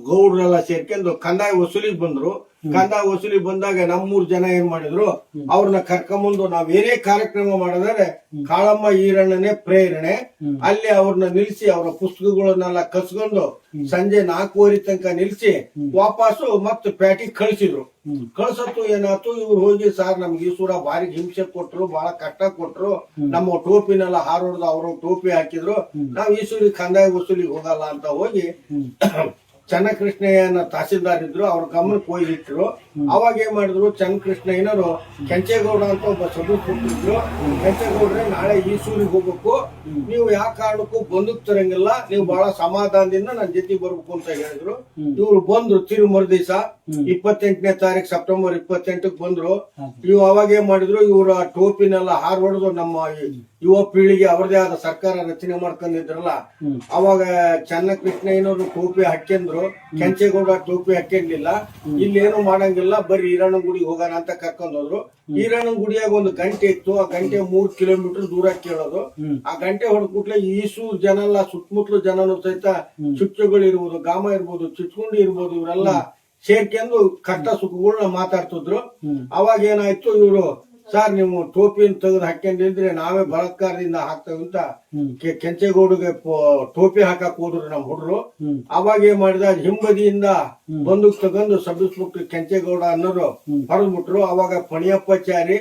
ಗೌಡ್ರೆಲ್ಲ ಸೇರ್ಕೊಂಡು ಕಂದಾಯ ವಸೂಲಿಗೆ ಬಂದ್ರು. ಕಂದಾಯ ವಸೂಲಿಗೆ ಬಂದಾಗ ನಮ್ಮೂರ್ ಜನ ಏನ್ ಮಾಡಿದ್ರು, ಅವ್ರನ್ನ ಕರ್ಕೊಂಬಂದು ನಾವ್ ಏನೇ ಕಾರ್ಯಕ್ರಮ ಮಾಡಿದ್ರೆ ಕಾಳಮ್ಮ ಈರಣ್ಣನೇ ಪ್ರೇರಣೆ. ಅಲ್ಲಿ ಅವ್ರನ್ನ ನಿಲ್ಸಿ ಅವರ ಪುಸ್ತಕಗಳನ್ನೆಲ್ಲ ಕಸ್ಕೊಂಡು ಸಂಜೆ 4:30 ತನಕ ನಿಲ್ಸಿ ವಾಪಸ್ಸು ಮತ್ತೆ ಪ್ಯಾಟಿಗೆ ಕಳ್ಸಿದ್ರು. ಕಳ್ಸತ್ತು ಏನಾಯ್ತು, ಇವ್ರು ಹೋಗಿ ಸಾರ್ ನಮ್ಗೆ ಈಸೂರ ಭಾರಿ ಹಿಂಸೆ ಕೊಟ್ರು, ಬಹಳ ಕಷ್ಟ ಕೊಟ್ರು, ನಮ್ಮ ಟೋಪಿನೆಲ್ಲ ಹಾರೋಡ್ದು ಅವರು ಟೋಪಿ ಹಾಕಿದ್ರು, ನಾವ್ ಈಸೂರಿಗೆ ಕಂದಾಯ ವಸೂಲಿಗೆ ಹೋಗಲ್ಲ ಅಂತ ಹೋಗಿ ಚನ್ನಕೃಷ್ಣಯ್ಯನ ತಹಸೀಲ್ದಾರ್ ಇದ್ರು, ಅವ್ರ ಗಮನಕ್ಕೆ ಹೋಗಿಟ್ರು. ಅವಾಗ ಏನ್ ಮಾಡಿದ್ರು, ಚನ್ನಕೃಷ್ಣಯ್ಯನವರು ಕೆಂಚೇಗೌಡ ಅಂತ ಒಬ್ಬ ಸಬೂರು ಕೊಟ್ಟಿದ್ರು. ಕೆಂಚೇಗೌಡ್ರೆ ನಾಳೆ ಈಸೂರಿಗೆ ಹೋಗ್ಬೇಕು, ನೀವು ಯಾವ ಕಾರಣಕ್ಕೂ ಬಂದೂಕ್ ತರಂಗಿಲ್ಲ, ನೀವು ಬಹಳ ಸಮಾಧಾನದಿಂದ ನನ್ನ ಜೊತೆ ಬರ್ಬೇಕು ಅಂತ ಹೇಳಿದ್ರು. ಇವ್ರು ಬಂದ್ರು ತಿರುಮರು ದಿವಸ 28ನೇ ತಾರೀಕು ಸೆಪ್ಟೆಂಬರ್ 28ಕ್ಕೆ ಬಂದ್ರು. ಇವ್ ಅವಾಗ ಏನ್ ಮಾಡಿದ್ರು, ಇವ್ರ ಟೋಪಿನೆಲ್ಲ ಹಾರ್ ಹೊಡೆದು ನಮ್ಮ ಯುವ ಪೀಳಿಗೆ ಅವ್ರದೇ ಆದ ಸರ್ಕಾರ ರಚನೆ ಮಾಡ್ಕೊಂಡಿದ್ರಲ್ಲ, ಅವಾಗ ಚನ್ನಕೃಷ್ಣಯ್ಯನವರು ಟೋಪಿ ಹಾಕ್ಯಂದ್ರು, ಕೆಂಚೇಗೌಡ ಟೋಪಿ ಹಾಕ್ಯಂಡಿಲ್ಲ. ಇಲ್ಲೇನು ಮಾಡಂಗಿಲ್ಲ, ಬರೀ ಈರಣ್ಣ ಗುಡಿಗೆ ಹೋಗೋಣ ಅಂತ ಕರ್ಕೊಂಡ್ ಹೋದ್ರು. ಈರಣ್ಣ ಗುಡಿಯಾಗ ಒಂದು ಗಂಟೆ ಇತ್ತು, ಆ ಗಂಟೆ 3 ಕಿಲೋಮೀಟರ್ ದೂರ ಕೇಳೋದು. ಆ ಗಂಟೆ ಹೊಡೆದ್ಬಿಟ್ಲೆ ಈಸು ಜನ ಎಲ್ಲ ಸುತ್ತಮುತ್ತಲು ಜನನು ಸಹಿತ ಚುಚ್ಚುಗಳು ಇರ್ಬೋದು, ಗಾಮ ಇರ್ಬೋದು, ಚಿಚ್ಕುಂಡಿ ಇರ್ಬೋದು, ಇವರೆಲ್ಲ ಸೇರ್ಕೊಂಡು ಕಷ್ಟ ಸುಖಗಳನ್ನ ಮಾತಾಡ್ತಿದ್ರು. ಅವಾಗ ಏನಾಯ್ತು, ಇವ್ರು ಸರ್ ನೀವು ಟೋಪಿಯನ್ನು ತೆಗೆದು ಹಾಕೊಂಡಿದ್ರೆ ನಾವೇ ಬಲಾತ್ಕಾರದಿಂದ ಹಾಕ್ತೇವೆ ಅಂತ ಕೆಂಚೇಗೌಡಗೆ ಟೋಪಿ ಹಾಕಕ್ ಹೋದ್ರು ನಮ್ ಹುಡ್ರು. ಅವಾಗ ಏನ್ ಮಾಡಿದ, ಹಿಂಬದಿಯಿಂದ ಬಂದೂಕ್ ತಗೊಂಡು ಸಬ್ ಇನ್ಸ್ಪೆಕ್ಟರ್ ಕೆಂಚೇಗೌಡ ಅನ್ನೋರು ಹೊಡೆದ್ಬಿಟ್ರು. ಅವಾಗ ಪಣಿಯಪ್ಪಾಚಾರಿ